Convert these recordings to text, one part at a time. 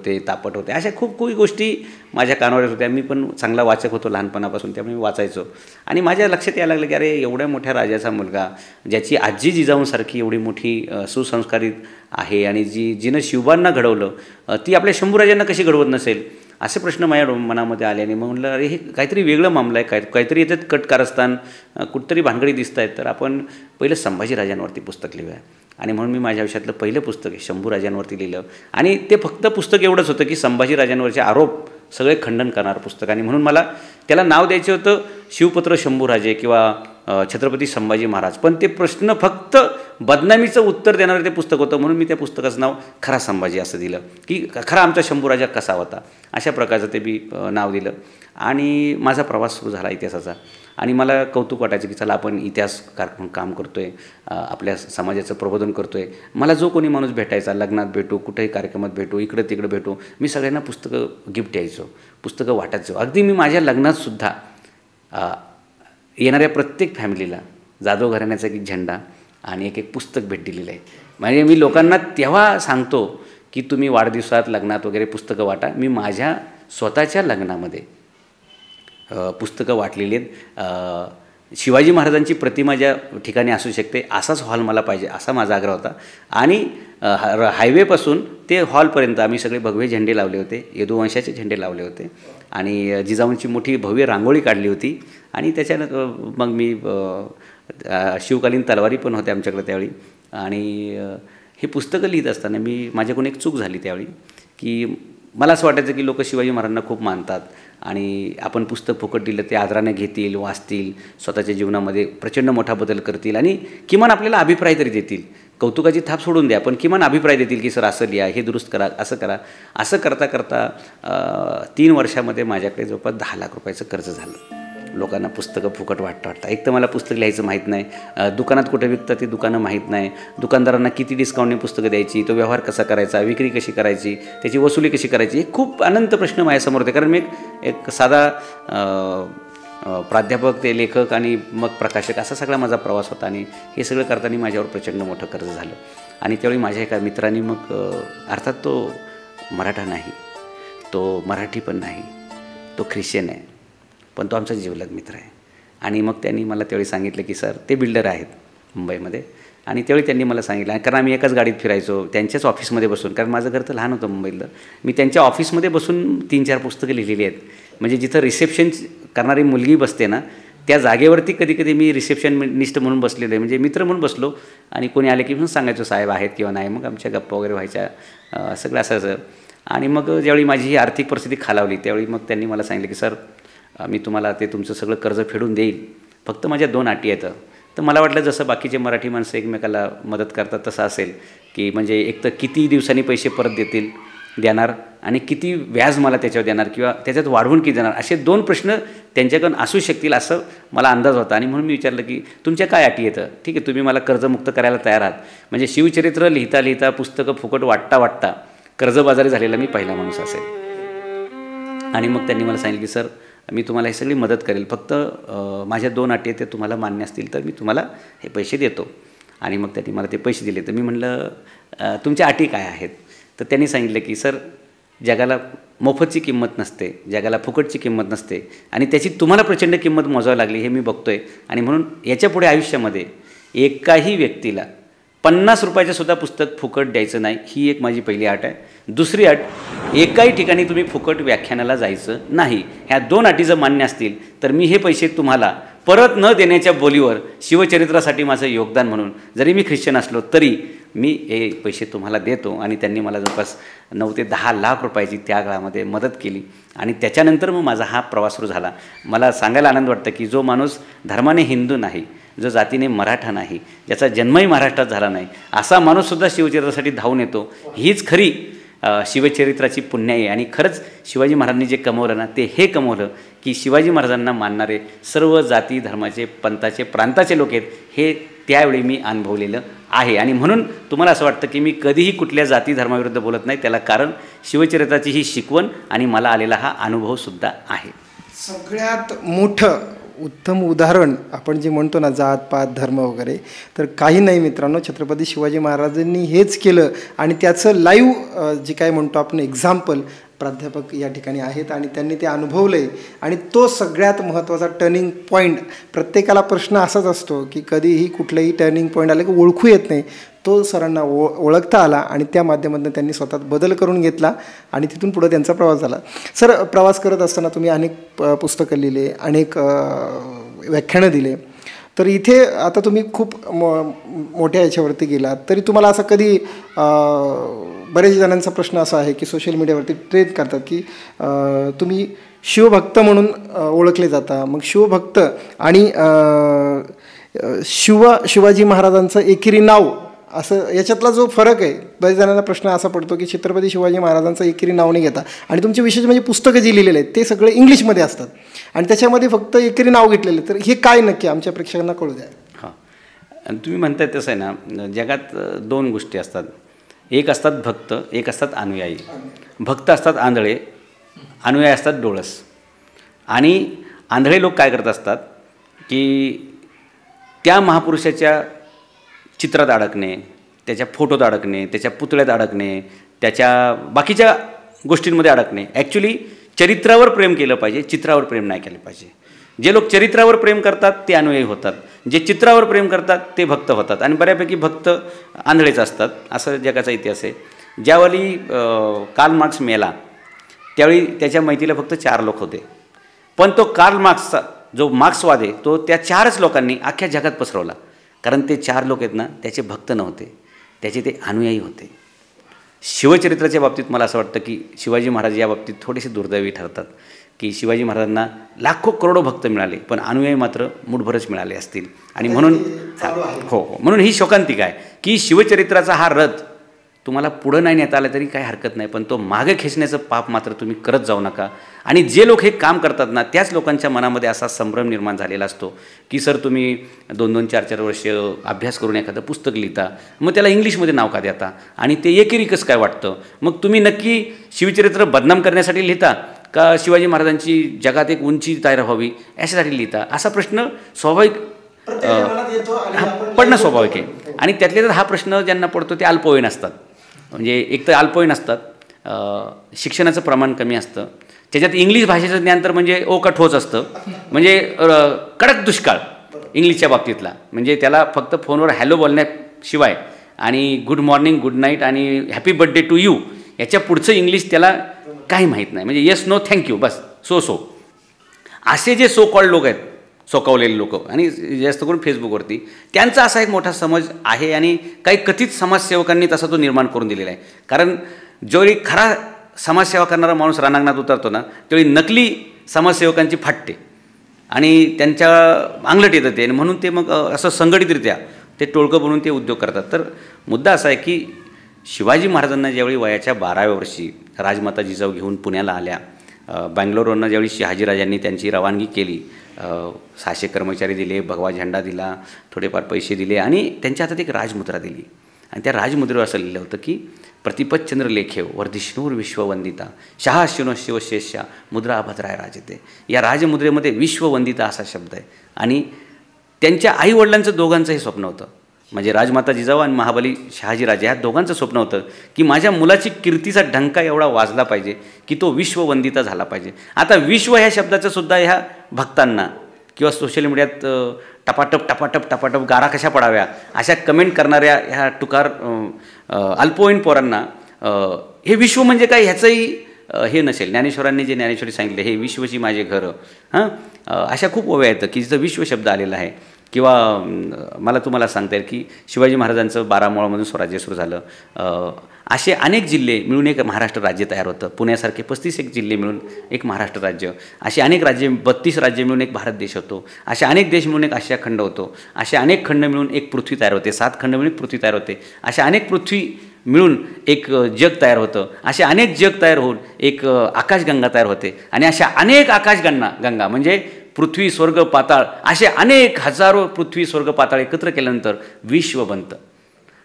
होते, तापट होते, अशा खूप काही गोष्टी माझ्या कानावर होत्या. मी पण चांगला वाचक होतो लहानपणापासून, त्यामुळे मी वाचायचो. आणि माझ्या लक्षात यायला लागलं की अरे एवढ्या मोठ्या राजाचा मुलगा, ज्याची आजी जिजाऊंसारखी एवढी मोठी सुसंस्कारित आहे आणि जिनं शिवबांना घडवलं, ती आपल्या शंभूराजांना कशी घडवत नसेल, असे प्रश्न माझ्या मनामध्ये आले. आणि मग म्हटलं अरे हे काहीतरी वेगळं मामलं आहे, काहीतरी याच्यात कटकारस्थान, कुठंतरी भानगडी दिसत आहेत, तर आपण पहिलं संभाजीराजांवरती पुस्तक लिहूया. आणि म्हणून मी माझ्या आयुष्यातलं पहिलं पुस्तक आहे शंभूराजांवरती लिहिलं. आणि ते फक्त पुस्तक एवढंच होतं की संभाजीराजांवरचे आरोप सगळे खंडन करणारं पुस्तक. आणि म्हणून मला त्याला नाव द्यायचं होतं शिवपुत्र शंभूराजे किंवा छत्रपती संभाजी महाराज, पण ते प्रश्न फक्त बदनामीचं उत्तर देणारं ते पुस्तक होतं. म्हणून मी त्या पुस्तकाचं नाव खरा संभाजी असं दिलं, की खरा आमचा शंभूराजा कसा होता, अशा प्रकारचं ते मी नाव दिलं. आणि माझा प्रवास सुरू झाला इतिहासाचा. आणि मला कौतुक वाटायचं की चला आपण इतिहासकार म्हणून काम करतो आहे, आपल्या समाजाचं प्रबोधन करतो आहे. मला जो कोणी माणूस भेटायचा, लग्नात भेटू, कुठेही कार्यक्रमात भेटू, इकडं तिकडं भेटू, मी सगळ्यांना पुस्तकं गिफ्ट द्यायचो, पुस्तकं वाटायचो. अगदी मी माझ्या लग्नातसुद्धा येणाऱ्या प्रत्येक फॅमिलीला जाधव घराण्याचा एक झेंडा आणि एक पुस्तक भेट दिलेलं आहे. म्हणजे मी लोकांना तेव्हा सांगतो की तुम्ही वाढदिवसात, लग्नात वगैरे पुस्तकं वाटा. मी माझ्या स्वतःच्या लग्नामध्ये पुस्तकं वाटलेली आहेत. शिवाजी महाराजांची प्रतिमा ज्या ठिकाणी असू शकते असाच हॉल मला पाहिजे, असा माझा आग्रह होता. आणि हायवेपासून ते हॉलपर्यंत आम्ही सगळे भगवे झेंडे लावले होते, यदुवंशाचे झेंडे लावले होते. आणि जिजाऊंची मोठी भव्य रांगोळी काढली होती. आणि त्याच्यानं मग मी शिवकालीन तलवारी पण होत्या आमच्याकडे त्यावेळी. आणि हे पुस्तकं लिहित असताना माझ्याकडून एक चूक झाली त्यावेळी, की मला असं वाटायचं की लोक शिवाजी महाराजांना खूप मानतात आणि आपण पुस्तक फुकट दिलं ते आदराने घेतील, वाचतील, स्वतःच्या जीवनामध्ये प्रचंड मोठा बदल करतील आणि किमान आपल्याला अभिप्राय तरी देतील. कौतुकाची थाप सोडून द्या, पण किमान अभिप्राय देतील की सर असं लिहा, हे दुरुस्त करा, असं करा. असं करता करता 3 वर्षामध्ये माझ्याकडे जवळपास 10 लाख रुपयाचं कर्ज झालं. लोकांना पुस्तकं फुकट वाटता. एक तर मला पुस्तक लिहायचं माहीत नाही, दुकानात कुठे विकतात ते दुकानं माहीत नाही, दुकानदारांना किती डिस्काउंटने पुस्तकं द्यायची, तो व्यवहार कसा करायचा, विक्री कशी करायची, त्याची वसुली कशी करायची, हे खूप अनंत प्रश्न माझ्यासमोर होते. कारण मी एक साधा प्राध्यापक, ते लेखक आणि मग प्रकाशक, असा सगळा माझा प्रवास होता. आणि हे सगळं करताना माझ्यावर प्रचंड मोठं कर्ज झालं. आणि त्यावेळी माझ्या एका मित्रांनी मग अर्थात तो मराठा नाही, तो मराठी पण नाही, तो ख्रिश्चन आहे, पण तो आमचा जिवलग मित्र आहे. आणि मग त्यांनी मला त्यावेळी सांगितलं की सर, ते बिल्डर आहेत मुंबईमध्ये. आणि त्यावेळी त्यांनी मला सांगितलं, कारण आम्ही एकाच गाडीत फिरायचो, त्यांच्याच ऑफिसमध्ये बसून, कारण माझं घर तर लहान होतं मुंबईला, मी त्यांच्या ऑफिसमध्ये बसून 3-4 पुस्तकं लिहिलेली आहेत. म्हणजे जिथं रिसेप्शन करणारी मुलगी बसते ना, त्या जागेवरती कधी कधी मी रिसेप्शनिस्ट म्हणून बसलेलो आहे, म्हणजे मित्र म्हणून बसलो. आणि कोणी आले की म्हणून सांगायचो साहेब आहेत किंवा नाही, मग आमच्या गप्पा वगैरे व्हायच्या, सगळं असायचं. आणि मग ज्यावेळी माझी ही आर्थिक परिस्थिती खालावली, त्यावेळी मग त्यांनी मला सांगितलं की सर, मी तुम्हाला ते तुमचं सगळं कर्ज फेडून देईल, फक्त माझ्या 2 अटी आहेत. तर मला वाटलं जसं बाकीचे मराठी माणसं एकमेकाला मदत करतात तसं असेल, की म्हणजे एक तर किती दिवसांनी पैसे परत देणार आणि किती व्याज मला त्याच्यावर देणार किंवा त्याच्यात वाढवून किती देणार, असे 2 प्रश्न त्यांच्याकडून असू शकतील असं मला अंदाज होता. आणि म्हणून मी विचारलं की तुमच्या काय अटी येतं, ठीक आहे तुम्ही मला कर्जमुक्त करायला तयार आहात. म्हणजे शिवचरित्र लिहिता लिहिता, पुस्तकं फुकट वाटता कर्जबाजारी झालेला मी पहिला माणूस असेल. आणि मग त्यांनी मला सांगितलं की सर, मी तुम्हाला हे सगळी मदत करेल, फक्त माझ्या 2 अटी ते तुम्हाला मान्य असतील तर मी तुम्हाला हे पैसे देतो. आणि मग त्यांनी मला ते पैसे दिले. तर मी म्हटलं तुमच्या अटी काय आहेत. तर त्यांनी सांगितलं की सर, जगाला मोफतची किंमत नसते, जगाला फुकटची किंमत नसते, आणि त्याची तुम्हाला प्रचंड किंमत मोजावी लागली हे मी बघतोय. आणि म्हणून याच्यापुढे आयुष्यामध्ये एकाही व्यक्तीला 50 रुपयाचं सुद्धा पुस्तक फुकट द्यायचं नाही, ही एक माझी पहिली अट आहे. दुसरी अट, एकाही ठिकाणी तुम्ही फुकट व्याख्यानाला जायचं नाही. ह्या 2 अटी जर मान्य असतील तर मी हे पैसे तुम्हाला परत न देण्याच्या बोलीवर शिवचरित्रासाठी माझं योगदान म्हणून, जरी मी ख्रिश्चन असलो तरी मी हे पैसे तुम्हाला देतो. आणि त्यांनी मला जवळपास 9 ते 10 लाख रुपयाची त्या काळामध्ये मदत केली. आणि त्याच्यानंतर मग माझा हा प्रवास सुरू झाला. मला सांगायला आनंद वाटतं की जो माणूस धर्माने हिंदू नाही, जो जातीने मराठा नाही, ज्याचा जन्मही महाराष्ट्रात झाला नाही, असा माणूससुद्धा शिवचरित्रासाठी धावून येतो. हीच खरी शिवचरित्राची पुण्याई आहे. आणि खरंच शिवाजी महाराजांनी जे कमवलं ना, ते हे कमवलं की शिवाजी महाराजांना मानणारे सर्व जाती, धर्माचे, पंथाचे, प्रांताचे लोक आहेत, हे त्यावेळी मी अनुभवलेलं आहे. आणि म्हणून तुम्हाला असं वाटतं की मी कधीही कुठल्या जाती धर्माविरुद्ध बोलत नाही, त्याला कारण शिवचरित्राची ही शिकवण आणि मला आलेला हा अनुभवसुद्धा आहे. सगळ्यात मोठं उत्तम उदाहरण आपण जे म्हणतो ना, जात पात धर्म वगैरे, तर काही नाही मित्रांनो, छत्रपती शिवाजी महाराजांनी हेच केलं आणि त्याचं लाईव्ह जे काय म्हणतो आपण एक्झाम्पल प्राध्यापक या ठिकाणी आहेत आणि त्यांनी ते अनुभवलं आहे. आणि तो सगळ्यात महत्त्वाचा टर्निंग पॉईंट. प्रत्येकाला प्रश्न असाच असतो की कधीही कुठलंही टर्निंग पॉईंट आलं की ओळखू येत नाही. तो सरांना ओळखता आला आणि त्या माध्यमातून त्यांनी स्वतःत बदल करून घेतला आणि तिथून पुढं त्यांचा प्रवास झाला. सर, प्रवास करत असताना तुम्ही अनेक पुस्तकं लिहिले, अनेक व्याख्यानं दिले, तर इथे आता तुम्ही खूप मोठ्या याच्यावरती गेलात, तरी तुम्हाला असं कधी बरेच जणांचा प्रश्न असा आहे की सोशल मीडियावरती ट्रेंड करतात की तुम्ही शिवभक्त म्हणून ओळखले जाता, मग शिवभक्त आणि शिवाजी महाराजांचं एकेरी नाव असं याच्यातला जो फरक आहे, बरेच जणांना प्रश्न असा पडतो की छत्रपती शिवाजी महाराजांचं एकेरी नाव नाही घेता आणि तुमचे विशेष म्हणजे पुस्तकं जी लिहिलेले आहेत ते सगळे इंग्लिशमध्ये असतात आणि त्याच्यामध्ये फक्त एकेरी नाव घेतलेलं. तर हे काय नक्की आमच्या प्रेक्षकांना कळू द्या. हां, आणि तुम्ही म्हणताय तसं आहे ना, जगात दोन गोष्टी असतात. एक असतात भक्त, एक असतात अनुयायी. भक्त असतात आंधळे, अनुयायी असतात डोळस. आणि आंधळे लोक काय करत असतात की त्या महापुरुषाच्या चित्रात अडकणे, त्याच्या फोटोत अडकणे, त्याच्या पुतळ्यात अडकणे, त्याच्या बाकीच्या गोष्टींमध्ये अडकणे. ॲक्च्युली चरित्रावर प्रेम केलं पाहिजे, चित्रावर प्रेम नाही केलं पाहिजे. जे लोक चरित्रावर प्रेम करतात ते अनुयायी होतात, जे चित्रावर प्रेम करतात ते भक्त होतात. आणि बऱ्यापैकी भक्त आंधळेच असतात, असं जगाचा इतिहास आहे. ज्यावेळी कार्ल मार्क्स मेला त्यावेळी त्याच्या मैत्रीला फक्त 4 लोक होते, पण तो कार्ल मार्क्सचा जो मार्क्सवाद आहे तो त्या 4च लोकांनी अख्ख्या जगात पसरवला. कारण ते 4 लोक आहेत ना, त्याचे भक्त नव्हते, त्याचे ते अनुयायी होते. शिवचरित्राच्या बाबतीत मला असं वाटतं की शिवाजी महाराज या बाबतीत थोडेसे दुर्दैवी ठरतात की शिवाजी महाराजांना लाखो करोडो भक्त मिळाले पण अनुयायी मात्र मुठभरच मिळाले असतील. आणि म्हणून हो, म्हणून ही शोकांतिका आहे की शिवचरित्राचा हा रथ तुम्हाला पुढं नाही नेता आला तरी काही हरकत नाही, पण तो मागे खेचण्याचं पाप मात्र तुम्ही करत जाऊ नका. आणि जे लोक हे काम करतात ना, त्याच लोकांच्या मनामध्ये असा संभ्रम निर्माण झालेला असतो की सर तुम्ही 2-2, 4-4 वर्ष अभ्यास करून एखादं पुस्तक लिहिता, मग त्याला इंग्लिशमध्ये नाव का देता आणि ते एकेरी कसं काय वाटतं? मग तुम्ही नक्की शिवचरित्र बदनाम करण्यासाठी लिहिता का शिवाजी महाराजांची जगात एक उंची तयार व्हावी याच्यासाठी लिहिता? असा प्रश्न स्वाभाविक पडणं स्वाभाविक आहे. आणि त्यातले तर हा प्रश्न ज्यांना पडतो ते अल्पवयीन असतात. म्हणजे एक तर अल्पवयीन असतात, शिक्षणाचं प्रमाण कमी असतं, त्याच्यात इंग्लिश भाषेचं ज्ञान तर म्हणजे ओका ठोच असतं, म्हणजे कडक दुष्काळ इंग्लिशच्या बाबतीतला. म्हणजे त्याला फक्त फोनवर हॅलो बोलण्याशिवाय आणि गुड मॉर्निंग, गुड नाईट आणि हॅपी बर्थडे टू यू याच्या पुढचं इंग्लिश त्याला काही माहीत नाही. म्हणजे येस नो थँक्यू बस सो असे जे सो कॉल्ड लोक आहेत, सोकावलेले लोक, आणि जास्त करून फेसबुकवरती त्यांचा असा एक मोठा समज आहे. आणि काही कथित समाजसेवकांनी तसा तो निर्माण करून दिलेला आहे. कारण ज्यावेळी खरा समाजसेवा करणारा माणूस रणांगणात उतरतो ना, त्यावेळी नकली समाजसेवकांची फाटते आणि त्यांच्या अंगलट येतं ते, म्हणून ते मग असं संघटितरित्या ते टोळकं बनवून ते उद्योग करतात. तर मुद्दा असा आहे की शिवाजी महाराजांना ज्यावेळी वयाच्या 12व्या वर्षी राजमाता जिजाऊ घेऊन पुण्याला आल्या, बँगलोरवरनं ज्यावेळी शहाजीराजांनी त्यांची रवानगी केली, 600 कर्मचारी दिले, भगवा झेंडा दिला, थोडेफार पैसे दिले आणि त्यांच्या हातात एक राजमुद्रा दिली. आणि त्या राजमुद्रेवर असं लिहिलं होतं की प्रतिपतचंद्र लेखेव वर्धिष्णूर विश्ववंदिता शहाशिनो शिवशेषा मुद्रा अभद्राय राजते. या राजमुद्रेमध्ये विश्ववंदिता असा शब्द आहे. आणि त्यांच्या आईवडिलांचं दोघांचं हे स्वप्न होतं, म्हणजे राजमाता जिजाऊ आणि महाबली शहाजीराजे ह्या दोघांचं स्वप्न होतं की माझ्या मुलाची कीर्तीचा डंका एवढा वाजला पाहिजे की तो विश्ववंदिता झाला पाहिजे. आता विश्व ह्या शब्दाचं सुद्धा ह्या भक्तांना किंवा सोशल मीडियात टपाटप गारा कशा पडाव्या अशा कमेंट करणाऱ्या ह्या टुकार अल्पवयीन पोरांना हे विश्व म्हणजे काय ह्याचंही हे नसेल. ज्ञानेश्वरांनी जे ज्ञानेश्वरी सांगितले हे विश्वची माझे घरं, अशा खूप ओव्या येतं की जिथं विश्व शब्द आलेला आहे. किंवा मला तुम्हाला सांगता येईल की शिवाजी महाराजांचं 12 स्वराज्य सुरू झालं. असे अनेक जिल्हे मिळून एक महाराष्ट्र राज्य तयार होतं. पुण्यासारखे 35 जिल्हे मिळून एक महाराष्ट्र राज्य, असे अनेक राज्य 32 राज्य मिळून एक भारत देश होतो. असे अनेक देश मिळून एक आशिया खंड होतो. असे अनेक खंड मिळून एक पृथ्वी तयार होते. 7 खंड मिळून एक पृथ्वी तयार होते. अशा अनेक पृथ्वी मिळून एक जग तयार होतं. असे अनेक जग तयार होऊन एक आकाशगंगा तयार होते. आणि अशा अनेक गंगा म्हणजे पृथ्वी स्वर्ग पाताळ असे अनेक हजारो पृथ्वी स्वर्ग पाताळ एकत्र केल्यानंतर विश्व बनतं.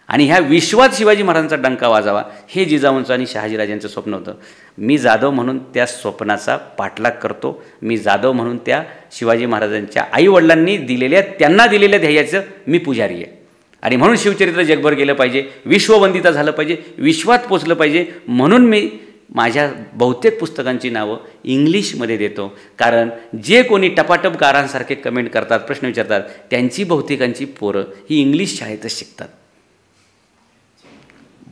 आणि ह्या विश्वात शिवाजी महाराजांचा डंका वाजावा हे जिजाऊंचं आणि शहाजीराजांचं स्वप्न होतं. मी जाधव म्हणून त्या स्वप्नाचा पाठलाग करतो. मी जाधव म्हणून त्या शिवाजी महाराजांच्या आईवडिलांनी दिलेल्या त्यांना दिलेल्या ध्येयाचं मी पुजारी आहे. आणि म्हणून शिवचरित्र जगभर गेलं पाहिजे, विश्ववंदिता झालं पाहिजे, विश्वात पोचलं पाहिजे. म्हणून मी माझ्या बहुतेक पुस्तकांची नावं इंग्लिशमध्ये देतो. कारण जे कोणी टपाटप गारांसारखे कमेंट करतात, प्रश्न विचारतात, त्यांची बहुतेकांची पोरं ही इंग्लिश शाळेतच शिकतात.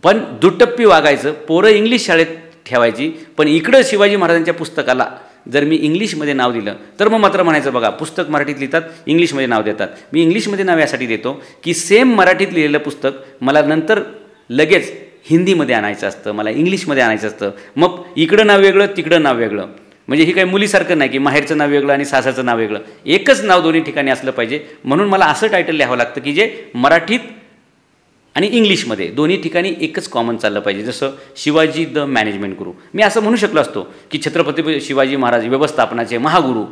पण दुटप्पी वागायचं, पोरं इंग्लिश शाळेत ठेवायची, पण इकडं शिवाजी महाराजांच्या पुस्तकाला जर मी इंग्लिशमध्ये नाव दिलं तर मग मात्र म्हणायचं बघा पुस्तक मराठीत लिहितात, इंग्लिशमध्ये नाव देतात. मी इंग्लिशमध्ये नाव यासाठी देतो की सेम मराठीत लिहिलेलं पुस्तक मला नंतर लगेच हिंदीमध्ये आणायचं असतं, मला इंग्लिशमध्ये आणायचं असतं. मग इकडं नाव वेगळं, तिकडं नाव वेगळं. म्हणजे ही काही मुलीसारखं नाही की माहेरचं नाव वेगळं आणि सासरचं नाव वेगळं. एकच नाव दोन्ही ठिकाणी असलं पाहिजे. म्हणून मला असं टायटल लिहावं लागतं की जे मराठीत आणि इंग्लिशमध्ये दोन्ही ठिकाणी एकच कॉमन चाललं पाहिजे. जसं शिवाजी द मॅनेजमेंट गुरु. मी असं म्हणू शकलो असतो की छत्रपती शिवाजी महाराज व्यवस्थापनाचे महागुरू,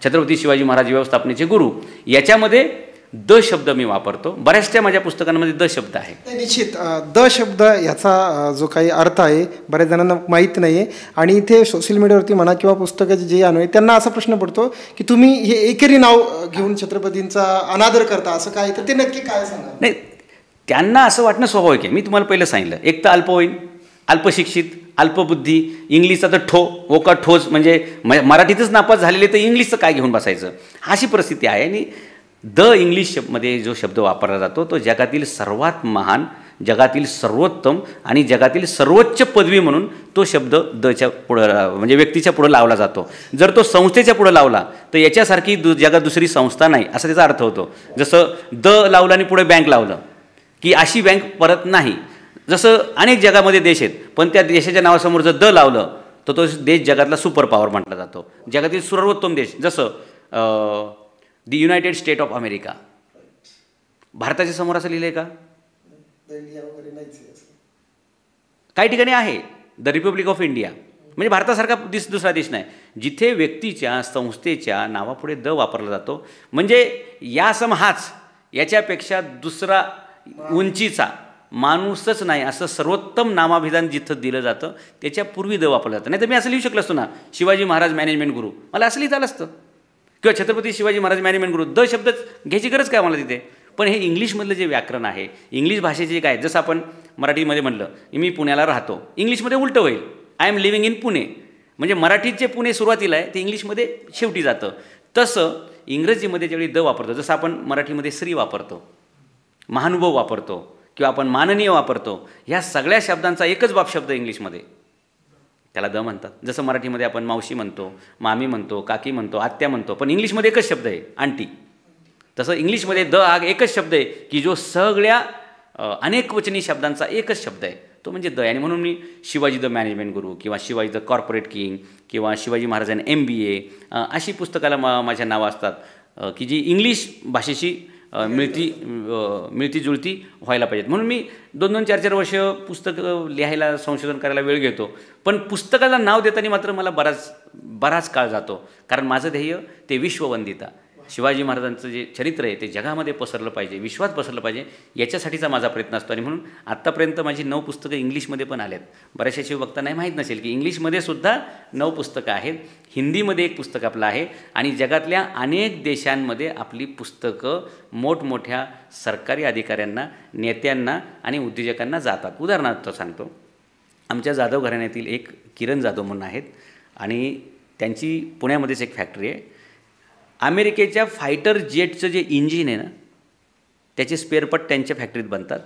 छत्रपती शिवाजी महाराज व्यवस्थापनेचे गुरु. याच्यामध्ये द शब्द मी वापरतो. बऱ्याचशा माझ्या पुस्तकांमध्ये द शब्द आहे. निश्चित द शब्द याचा जो काही अर्थ आहे बऱ्याच जणांना माहीत नाही आहे. आणि इथे सोशल मीडियावरती म्हणा किंवा पुस्तकाचे जे आहे त्यांना असा प्रश्न पडतो की तुम्ही हे एकेरी नाव घेऊन छत्रपतींचा अनादर करता, असं काय? तर ते नक्की काय सांगा? नाही, त्यांना असं वाटणं स्वाभाविक आहे. मी तुम्हाला पहिलं सांगितलं, एक तर अल्पवयीन, अल्पशिक्षित, अल्पबुद्धी, इंग्लिशचा तर ओका ठोस, म्हणजे मराठीतच नापास झालेले तर इंग्लिशचं काय घेऊन बसायचं, अशी परिस्थिती आहे. आणि द इंग्लिशमध्ये जो शब्द वापरला जातो तो जगातील सर्वात महान, जगातील सर्वोत्तम आणि जगातील सर्वोच्च पदवी म्हणून तो शब्द दच्या पुढं म्हणजे व्यक्तीच्या पुढं लावला जातो. जर तो संस्थेच्या पुढं लावला तर याच्यासारखी जगात दुसरी संस्था नाही असा त्याचा अर्थ होतो. जसं द लावलं आणि पुढे बँक लावलं की अशी बँक परत नाही. जसं अनेक जगामध्ये देश आहेत, पण त्या देशाच्या नावासमोर जर द लावलं तर तो देश जगातला सुपर पॉवर म्हटला जातो, जगातील सर्वोत्तम देश. जसं दी युनायटेड स्टेट ऑफ अमेरिका. भारताच्या समोर असं लिहिलं आहे का? काही ठिकाणी आहे द रिपब्लिक ऑफ इंडिया, म्हणजे भारतासारखा दुसरा देश नाही. जिथे व्यक्तीच्या संस्थेच्या नावापुढे द वापरला जातो म्हणजे या सम हाच, याच्यापेक्षा दुसरा उंचीचा माणूसच नाही असं सर्वोत्तम नामाभिधान जिथं दिलं जातं त्याच्या पूर्वी द वापरलं जातं. नाही तर मी असं लिहू शकलो असतो ना, शिवाजी महाराज मॅनेजमेंट गुरु, मला असं लिहिता आलं असतं, किंवा Chhatrapati Shivaji Maharaj management Guru. The शब्द घ्यायची गरज काय मला तिथे? पण हे इंग्लिशमधलं जे व्याकरण आहे, इंग्लिश भाषेचे काय, जसं आपण मराठीमध्ये म्हटलं मी पुण्याला राहतो, इंग्लिशमध्ये उलटं होईल, I am living in Pune. म्हणजे मराठीत जे पुणे सुरुवातीला आहे ते इंग्लिशमध्ये शेवटी जातं. तसं इंग्रजीमध्ये ज्यावेळी द वापरतो, जसं आपण मराठीमध्ये श्री वापरतो, महानुभव वापरतो किंवा आपण माननीय वापरतो, ह्या सगळ्या शब्दांचा एकच बाप शब्द इंग्लिशमध्ये त्याला द म्हणतात. जसं मराठीमध्ये आपण मावशी म्हणतो, मामी म्हणतो, काकी म्हणतो, आत्या म्हणतो, पण इंग्लिशमध्ये एकच शब्द आहे आंटी. तसं इंग्लिशमध्ये द हा एकच शब्द आहे की जो सगळ्या अनेकवचनी शब्दांचा एकच शब्द आहे, तो म्हणजे द. आणि म्हणून मी शिवाजी द मॅनेजमेंट गुरु किंवा शिवाजी द कॉर्पोरेट किंग किंवा शिवाजी महाराजांनी MBA अशी पुस्तकाला माझ्या नावं असतात की जी इंग्लिश भाषेशी मिळती जुळती व्हायला पाहिजेत. म्हणून मी 2-2, 4-4 वर्ष पुस्तक लिहायला, संशोधन करायला वेळ घेतो. पण पुस्तकाला नाव देताना मात्र मला बराच काळ जातो, कारण माझं ध्येय ते विश्ववंदिता, शिवाजी महाराजांचं जे चरित्र आहे ते जगामध्ये पसरलं पाहिजे, विश्वात पसरलं पाहिजे, याच्यासाठीचा माझा प्रयत्न असतो. आणि म्हणून आत्तापर्यंत माझी 9 पुस्तकं इंग्लिशमध्ये पण आलेत. बऱ्याचशा शिवभक्तांना माहीत नसेल की इंग्लिशमध्ये सुद्धा 9 पुस्तकं आहेत, हिंदीमध्ये 1 पुस्तक आपलं आहे, आणि जगातल्या अनेक देशांमध्ये आपली पुस्तकं मोठमोठ्या सरकारी अधिकाऱ्यांना, नेत्यांना आणि उद्योजकांना जातात. उदाहरणार्थ सांगतो, आमच्या जाधव घराण्यातील एक किरण जाधव म्हणून आहेत, आणि त्यांची पुण्यामध्येच एक फॅक्टरी आहे. अमेरिकेच्या फायटर जेटचं जे इंजिन आहे ना, त्याचे स्पेअरपार्ट त्यांच्या फॅक्टरीत बनतात.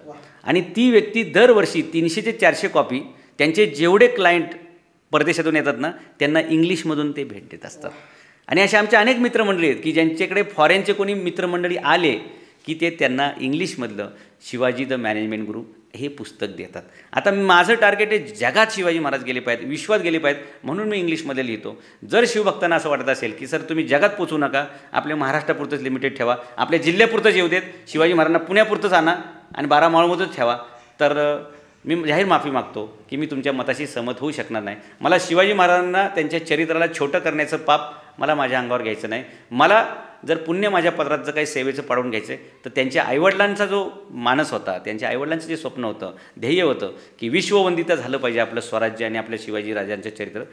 आणि ती व्यक्ती दरवर्षी 300 ते 400 कॉपी त्यांचे जेवढे क्लायंट परदेशातून येतात ना त्यांना इंग्लिशमधून ते भेट देत असतात. आणि अशा आमच्या अनेक मित्रमंडळी आहेत की ज्यांच्याकडे फॉरेनचे कोणी मित्रमंडळी आले की ते त्यांना इंग्लिशमधलं शिवाजी द मॅनेजमेंट गुरु हे पुस्तक देतात. आता माझं टार्गेट आहे जगात शिवाजी महाराज गेले पाहिजेत, विश्वात गेले पाहिजेत, म्हणून मी इंग्लिशमध्ये लिहितो. जर शिवभक्तांना असं वाटत असेल की सर तुम्ही जगात पोचू नका, आपल्या महाराष्ट्रापुरतंच लिमिटेड ठेवा, आपल्या जिल्ह्यापुरतंच येऊ देत, शिवाजी महाराजांना पुण्यापुरतंच आणा आणि 12 मावळमध्येच ठेवा, तर मी जाहीर माफी मागतो की मी तुमच्या मताशी सहमत होऊ शकणार नाही. मला शिवाजी महाराजांना त्यांच्या चरित्राला छोटं करण्याचं पाप मला माझ्या अंगावर घ्यायचं नाही. मला जर पुण्य माझ्या पदरात जर काही सेवेचं पाडून घ्यायचं आहे तर त्यांच्या आईवडिलांचा जो मानस होता, त्यांच्या आईवडिलांचं जे स्वप्न होतं, ध्येय होतं की विश्ववंदित झालं पाहिजे आपलं स्वराज्य आणि आपल्या शिवाजी राजांचं चरित्र,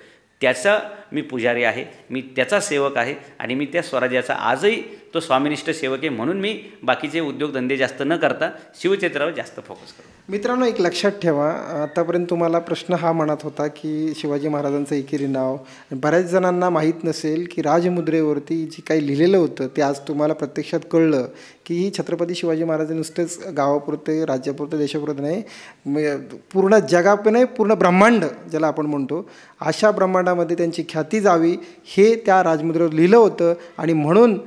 त्याचा मी पुजारी आहे, मी त्याचा सेवक आहे आणि मी त्या स्वराज्याचा आजही तो स्वामिनिष्ठ सेवक आहे. म्हणून मी बाकीचे उद्योगधंदे जास्त न करता शिवचरित्रावर जास्त फोकस करतो. मित्रांनो, एक लक्षात ठेवा, आतापर्यंत तुम्हाला प्रश्न हा मनात होता की शिवाजी महाराजांचं एकेरी नाव, बऱ्याच जणांना माहीत नसेल की राजमुद्रेवरती जी काही लिहिलेलं होतं ते आज तुम्हाला प्रत्यक्षात कळलं की ही छत्रपती शिवाजी महाराज नुसतेच गावापुरते, राज्यापुरते, देशापुरते नाही, पूर्ण जगापुरते नाही, पूर्ण ब्रह्मांड ज्याला आपण म्हणतो, अशा ब्रह्मांडामध्ये त्यांची ख्याती जावी हे त्या राजमुद्रेवर लिहिलं होतं. आणि म्हणून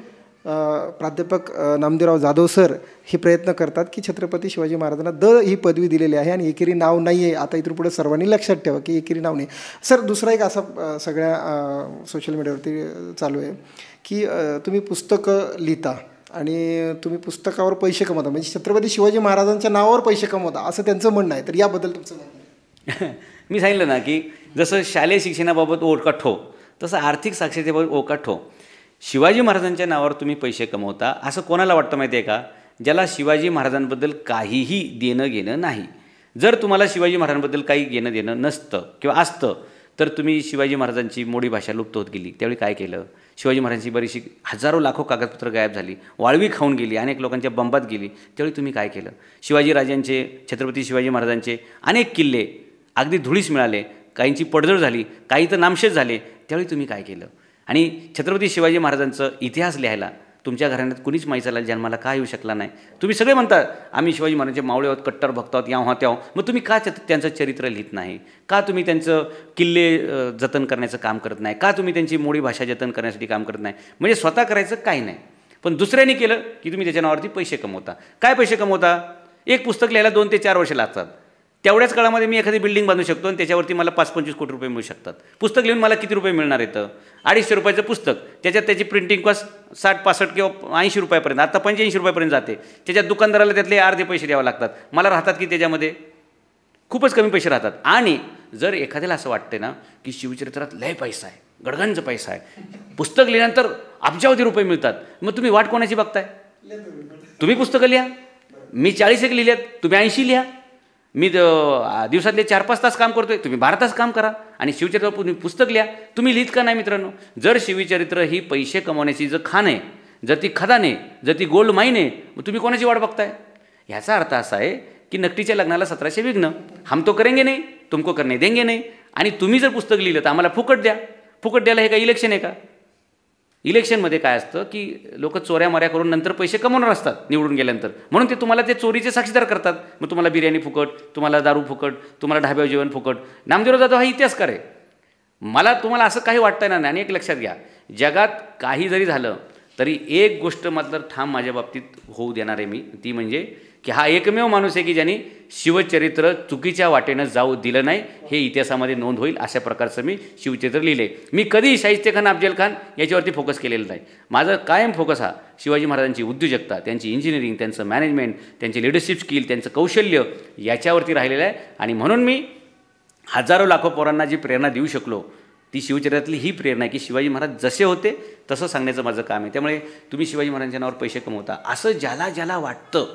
प्राध्यापक नामदेवराव जाधव सर हे प्रयत्न करतात की छत्रपती शिवाजी महाराजांना ही पदवी दिलेली आहे आणि एकेरी नाव नाही आहे. आता इथून पुढे सर्वांनी लक्षात ठेवा की एकेरी नाव नाही. सर, दुसरा एक असा सगळ्या सोशल मीडियावरती चालू आहे की तुम्ही पुस्तकं लिहिता आणि तुम्ही पुस्तकावर पैसे कमवता, म्हणजे छत्रपती शिवाजी महाराजांच्या नावावर पैसे कमवता असं त्यांचं म्हणणं आहे. तर याबद्दल तुमचं म्हणणं आहे? मी सांगितलं ना की जसं शालेय शिक्षणाबाबत ओळखा ठो, तसं आर्थिक साक्षरतेबाबत ओळखा ठो. शिवाजी महाराजांच्या नावावर तुम्ही पैसे कमवता असं कोणाला वाटतं माहिती आहे का? ज्याला शिवाजी महाराजांबद्दल काहीही देणं घेणं नाही. जर तुम्हाला शिवाजी महाराजांबद्दल काही घेणं देणं नसतं किंवा असतं तर तुम्ही शिवाजी महाराजांची मोडी भाषा लुप्त होत गेली. त्यावेळी काय केलं? शिवाजी महाराजांची बरीचशी हजारो लाखो कागदपत्र गायब झाली, वाळवी खाऊन गेली, अनेक लोकांच्या बंबात गेली. त्यावेळी तुम्ही काय केलं? शिवाजी राजांचे, छत्रपती शिवाजी महाराजांचे अनेक किल्ले अगदी धुळीस मिळाले, काहींची पडझड झाली, काही तर नामशेष झाले. त्यावेळी तुम्ही काय केलं? आणि छत्रपती शिवाजी महाराजांचं इतिहास लिहायला तुमच्या घराण्यात कुणीच माईचा जन्माला का येऊ शकला नाही? तुम्ही सगळे म्हणता आम्ही शिवाजी महाराजांचे मावळे आहोत, कट्टर भक्त आहोत, याव त्याव. मग तुम्ही का त्यांचं चरित्र लिहित नाही? का तुम्ही त्यांचं किल्ले जतन करण्याचं काम करत नाही? का तुम्ही त्यांची मोडी भाषा जतन करण्यासाठी काम करत नाही? म्हणजे स्वतः करायचं काही नाही, पण दुसऱ्यांनी केलं की तुम्ही त्याच्या नावावरती पैसे कमवता. काय पैसे कमवता? एक पुस्तक लिहायला 2 ते 4 वर्ष लागतात. तेवढ्याच काळामध्ये मी एखादी बिल्डिंग बांधू शकतो आणि त्याच्यावरती मला 5-25 कोटी रुपये मिळू शकतात. पुस्तक लिहून मला किती रुपये मिळणार येतं? 250 रुपयाचं पुस्तक, त्याच्यात त्याची प्रिंटिंग कॉस्ट 60-65 किंवा 80 रुपयापर्यंत, आता 85 रुपयापर्यंत जाते. त्याच्यात दुकानदाराला त्यातले अर्धे पैसे द्यावे लागतात. मला राहतात की त्याच्यामध्ये खूपच कमी पैसे राहतात. आणि जर एखाद्याला असं वाटतं ना की शिवचरित्रात लय पैसा आहे, गडगंज पैसा आहे, पुस्तक लिहिल्यानंतर अब्जावधी रुपये मिळतात, मग तुम्ही वाट कोणाची बघताय? तुम्ही पुस्तकं लिहा. मी 40 एक लिहिल्यात, तुम्ही 80 लिहा. मी दिवसातले 4-5 तास काम करतोय, तुम्ही 12 तास काम करा. आणि शिवचरित्र पुस्तक लिहा. तुम्ही लिहित का नाही मित्रांनो? जर शिवचरित्र ही पैसे कमवण्याची जर खाण आहे, जर ती खदान आहे, जर ती गोल्ड माईन आहे, मग तुम्ही कोणाची वाट बघताय? ह्याचा अर्थ असा आहे की नकटीच्या लग्नाला 1700 विघ्न, हम तो करेंगे नाही, तुमको करणे देंगे नाही. आणि तुम्ही जर पुस्तक लिहिलं तर आम्हाला फुकट द्या. फुकट द्यायला हे काय इलेक्शन आहे का? इलेक्शनमध्ये काय असतं की लोक चोऱ्या माऱ्या करून नंतर पैसे कमवणार असतात निवडून गेल्यानंतर, म्हणून ते तुम्हाला ते चोरीचे साक्षीदार करतात. मग तुम्हाला बिर्याणी फुकट, तुम्हाला दारू फुकट, तुम्हाला ढाब्यावर जेवण फुकट. नामदेवराव जाधव हा इतिहासकार आहे. मला तुम्हाला असं काही वाटतं ना. आणि एक लक्षात घ्या, जगात काही जरी झालं तरी एक गोष्ट मात्र ठाम माझ्या बाबतीत होऊ देणार आहे मी, ती म्हणजे की हा एकमेव माणूस आहे की ज्यांनी शिवचरित्र चुकीच्या वाटेनं जाऊ दिलं नाही. हे इतिहासामध्ये नोंद होईल अशा प्रकारचं मी शिवचरित्र लिहिले. मी कधी शाहिस्तेखान, अफजल खान याच्यावरती फोकस केलेलं नाही. माझं कायम फोकस हा शिवाजी महाराजांची उद्योजकता, त्यांची इंजिनिअरिंग, त्यांचं मॅनेजमेंट, त्यांचे लिडरशिप स्किल, त्यांचं कौशल्य याच्यावरती राहिलेलं आहे. आणि म्हणून मी हजारो लाखो पोरांना जी प्रेरणा देऊ शकलो ती शिवचरित्रातली ही प्रेरणा आहे की शिवाजी महाराज जसे होते तसं सांगण्याचं माझं काम आहे. त्यामुळे तुम्ही शिवाजी महाराजांच्या नावावर पैसे कमवता असं ज्याला ज्याला वाटतं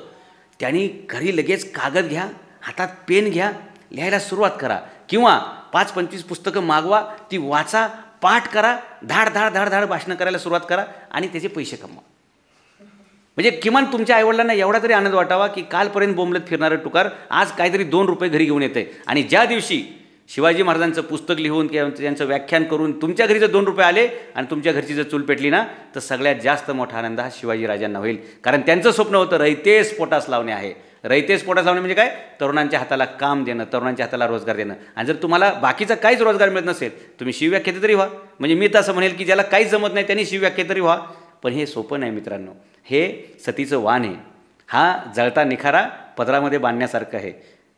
त्यांनी घरी लगेच कागद घ्या, हातात पेन घ्या, लिहायला सुरुवात करा. किंवा 5-25 पुस्तकं मागवा, ती वाचा, पाठ करा, धाड धाड धाड धाड भाषणं करायला सुरुवात करा आणि त्याचे पैसे कमवा. म्हणजे किमान तुमच्या आईवडिलांना एवढा तरी आनंद वाटावा की कालपर्यंत बोंबलत फिरणारं टुकार आज काहीतरी 2 रुपये घरी घेऊन येतं आहे. आणि ज्या दिवशी शिवाजी महाराजांचं पुस्तक लिहून किंवा त्यांचं व्याख्यान करून तुमच्या घरी जर 2 रुपये आले आणि तुमच्या घरची जर चूल पेटली ना, तर सगळ्यात जास्त मोठा आनंद हा शिवाजी राजांना होईल. कारण त्यांचं स्वप्न होतं रयतेस पोटास लावणे आहे. रयतेस पोटास लावणे म्हणजे काय? तरुणांच्या हाताला काम देणं, तरुणांच्या हाताला रोजगार देणं. आणि जर तुम्हाला बाकीचा काहीच रोजगार मिळत नसेल, तुम्ही शिवव्याख्याते तरी व्हा. म्हणजे मी तर असं म्हणेल की ज्याला काहीच जमत नाही त्यांनी शिवव्याख्याते तरी व्हा. पण हे सोपं नाही मित्रांनो. हे सतीचं वाण आहे. हा जळता निखारा पदरामध्ये बांधण्यासारखं आहे.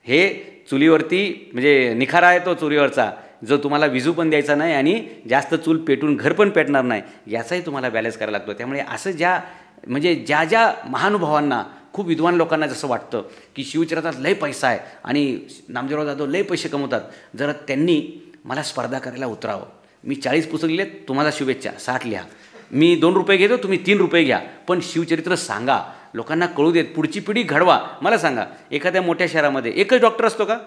हे चुलीवरती म्हणजे निखारा आहे तो चुलीवरचा, जो तुम्हाला विजू पण द्यायचा नाही आणि जास्त चूल पेटून घर पण पेटणार नाही, याचाही तुम्हाला बॅलन्स करायला लागतो. त्यामुळे असं ज्या ज्या महानुभावांना, खूप विद्वान लोकांना जसं वाटतं की शिवचरित्रात लय पैसा आहे आणि नामदेवराव जाधव लय पैसे कमवतात, जरा त्यांनी मला स्पर्धा करायला उतरावं. मी 40 पुस्तक लिहिलेत, तुम्हाला शुभेच्छा, 60 लिहा. मी 2 रुपये घेतो, तुम्ही 3 रुपये घ्या, पण शिवचरित्र सांगा, लोकांना कळू देत, पुढची पिढी घडवा. मला सांगा, एखाद्या मोठ्या शहरामध्ये एकच डॉक्टर असतो का?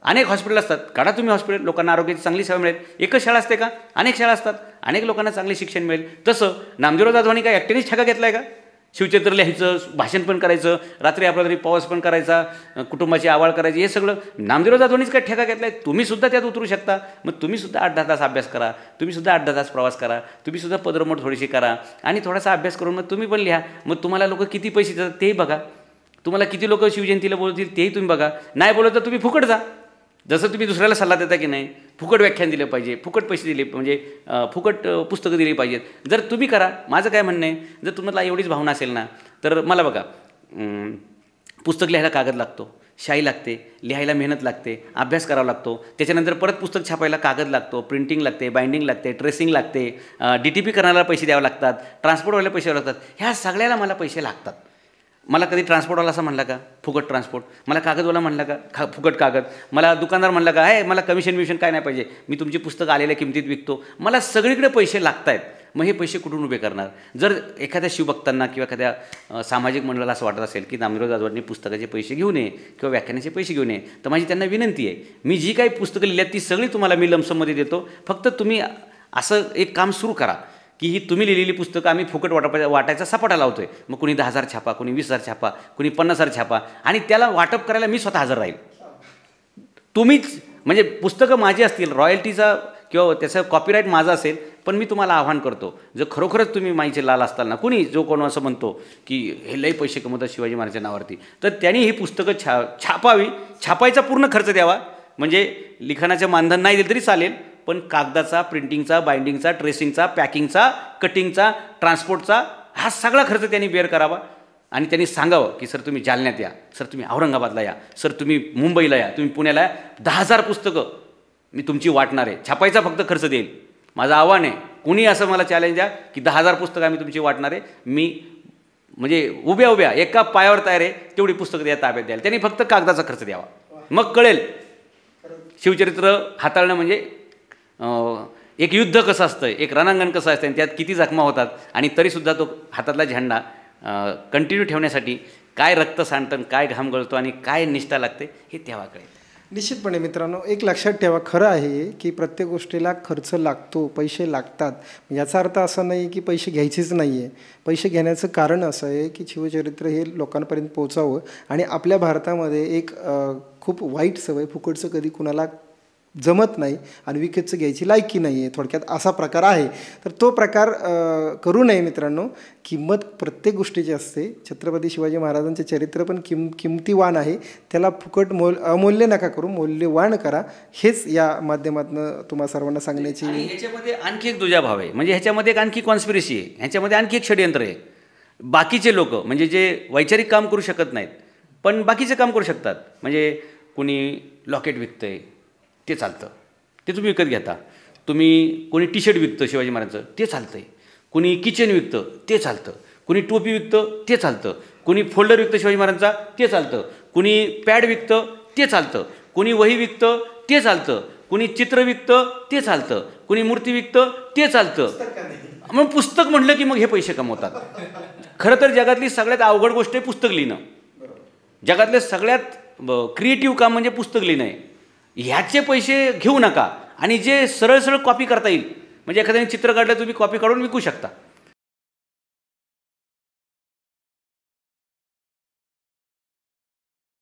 अनेक हॉस्पिटल असतात, काढा तुम्ही हॉस्पिटल, लोकांना आरोग्याची चांगली सेवा मिळेल. एकच शाळा असते का? अनेक शाळा असतात, अनेक लोकांना चांगले शिक्षण मिळेल. तसं नामदेवराव जाधवांनी काय एकट्यानेच ठेका घेतला आहे का? शिवचरित्र लिहायचं, भाषण पण करायचं, रात्री आपला तरी पॉज पण करायचा, कुटुंबाची आवाळ करायची, हे सगळं नामदेवराव जाधवांनीच काय ठेका घेतला आहे? तुम्हीसुद्धा त्यात उतरू शकता. मग तुम्हीसुद्धा 8-10 तास अभ्यास करा, तुम्हीसुद्धा 8-10 तास प्रवास करा, तुम्हीसुद्धा पदरमोड थोडीशी करा आणि थोडासा अभ्यास करून मग तुम्ही पण लिहा. मग तुम्हाला लोक किती पैसे देतात तेही बघा, तुम्हाला किती लोक शिवजयंतीला बोलतील तेही तुम्ही बघा. नाही बोलत तर तुम्ही फुकट जा. जसं तुम्ही दुसऱ्याला सल्ला देता की नाही, फुकट व्याख्यान दिलं पाहिजे, फुकट पैसे दिले, म्हणजे फुकट पुस्तकं दिली पाहिजेत. जर तुम्ही करा. माझं काय म्हणणं आहे, जर तुम्हाला एवढीच भावना असेल ना, तर मला बघा, पुस्तक लिहायला कागद लागतो, शाई लागते, लिहायला मेहनत लागते, अभ्यास करावा लागतो, त्याच्यानंतर परत पुस्तक छापायला कागद लागतो, प्रिंटिंग लागते, बाइंडिंग लागते, ट्रेसिंग लागते, DTP करण्याला पैसे द्यावे लागतात, ट्रान्सपोर्टवाल्याला पैसे द्यावे लागतात. ह्या सगळ्याला मला पैसे लागतात. मला कधी ट्रान्सपोर्टवाला असं म्हणला का फुकट ट्रान्सपोर्ट? मला कागदवाला म्हणला का फुकट कागद? मला दुकानदार म्हणला का आहे मला कमिशन विमिशन काय नाही पाहिजे, मी तुमची पुस्तकं आलेल्या किमतीत विकतो? मला सगळीकडे पैसे लागत आहेत. मग हे पैसे कुठून उभे करणार? जर एखाद्या शिवभक्तांना किंवा एखाद्या सामाजिक मंडळाला असं वाटत असेल की नामदेवराव जाधवांनी पुस्तकाचे पैसे घेऊ नये किंवा व्याख्यानाचे पैसे घेऊ नये, तर माझी त्यांना विनंती आहे, मी जी काही पुस्तकं लिहिली आहेत ती सगळी तुम्हाला मी लमसममध्ये देतो. फक्त तुम्ही असं एक काम सुरू करा की ही तुम्ही लिहिलेली पुस्तकं आम्ही फुकट वाटायचा सपाटा लावतो आहे. मग कुणी 10,000 छापा, कुणी 20,000 छापा, कुणी 50,000 छापा, आणि त्याला वाटप करायला मी स्वतः हजर राहील. तुम्हीच म्हणजे पुस्तकं माझी असतील, रॉयल्टीचा किंवा त्याचं कॉपीराईट माझा असेल, पण मी तुम्हाला आव्हान करतो, जर खरोखरच तुम्ही माईचे लाल असताल ना, कुणी जो कोण असं म्हणतो की हे लई पैसे कमवतात शिवाजी महाराजांच्या नावावरती, तर त्यांनी ही पुस्तकं छापावी, छापायचा पूर्ण खर्च द्यावा. म्हणजे लिखाणाचं मानधन नाही दिलं तरी चालेल, पण कागदाचा, प्रिंटिंगचा, बाइंडिंगचा, ट्रेसिंगचा, पॅकिंगचा, कटिंगचा, ट्रान्सपोर्टचा हा सगळा खर्च त्यांनी बेअर करावा. आणि त्यांनी सांगावं की सर तुम्ही जालन्यात या, सर तुम्ही औरंगाबादला या, सर तुम्ही मुंबईला या, तुम्ही पुण्याला या, 10,000 पुस्तकं मी तुमची वाटणार आहे, छापायचा फक्त खर्च देईल. माझं आव्हान आहे, कुणी असं मला चॅलेंज द्या की 10,000 पुस्तकं आम्ही तुमची वाटणार आहे, मी म्हणजे उभ्या उभ्या एका पायावर तयार आहे तेवढी पुस्तकं द्या ताब्यात द्याल. त्यांनी फक्त कागदाचा खर्च द्यावा. मग कळेल शिवचरित्र हाताळणं म्हणजे एक युद्ध कसं असतं, एक रणांगण कसं असतं, आणि त्यात किती जखमा होतात, आणि तरीसुद्धा तो हातातला झेंडा कंटिन्यू ठेवण्यासाठी काय रक्त सांडतं, काय घाम गळतो आणि काय निष्ठा लागते हे तेव्हा कळेल. निश्चितपणे मित्रांनो, एक लक्षात ठेवा, खरं आहे की प्रत्येक गोष्टीला खर्च लागतो, पैसे लागतात. याचा अर्थ असा नाही की पैसे घ्यायचेच नाही आहे. पैसे घेण्याचं कारण असं आहे की शिवचरित्र हे लोकांपर्यंत पोहोचावं. आणि आपल्या भारतामध्ये एक खूप वाईट सवय, फुकटचं कधी कुणाला जमत नाही आणि विकतचं घ्यायची लायकी नाही आहे, थोडक्यात असा प्रकार आहे. तर तो प्रकार करू नये मित्रांनो. किंमत प्रत्येक गोष्टीची असते. छत्रपती शिवाजी महाराजांचे चरित्र पण किमतीवान आहे. त्याला फुकट अमूल्य नका करू, मौल्यवान करा. हेच या माध्यमातून तुम्हा सर्वांना सांगण्याची. ह्याच्यामध्ये आणखी एक दुजाभाव आहे, म्हणजे ह्याच्यामध्ये एक आणखी कॉन्स्पिरसी आहे, ह्याच्यामध्ये आणखी एक षडयंत्र आहे. बाकीचे लोक म्हणजे जे वैचारिक काम करू शकत नाहीत पण बाकीचे काम करू शकतात, म्हणजे कुणी लॉकेट विकतंय ते चालतं, ते तुम्ही विकत घेता. तुम्ही कोणी टी-शर्ट विकतं शिवाजी महाराजांचं ते चालतं आहे, कुणी किचन विकतं ते चालतं, कुणी टोपी विकतं ते चालतं, कुणी फोल्डर विकतं शिवाजी महाराजांचा ते चालतं, कुणी पॅड विकतं ते चालतं, कुणी वही विकतं ते चालतं, कुणी चित्र विकतं ते चालतं, कुणी मूर्ती विकतं ते चालतं. मग पुस्तक म्हटलं की मग हे पैसे कमवतात. खरं तर जगातली सगळ्यात अवघड गोष्ट आहे पुस्तक लिहिणं. जगातले सगळ्यात क्रिएटिव्ह काम म्हणजे पुस्तक लिहिणं आहे. ह्याचे पैसे घेऊ नका आणि जे सरळ सरळ कॉपी करता येईल, म्हणजे एखाद्याने चित्र काढलं तुम्ही कॉपी काढून विकू शकता.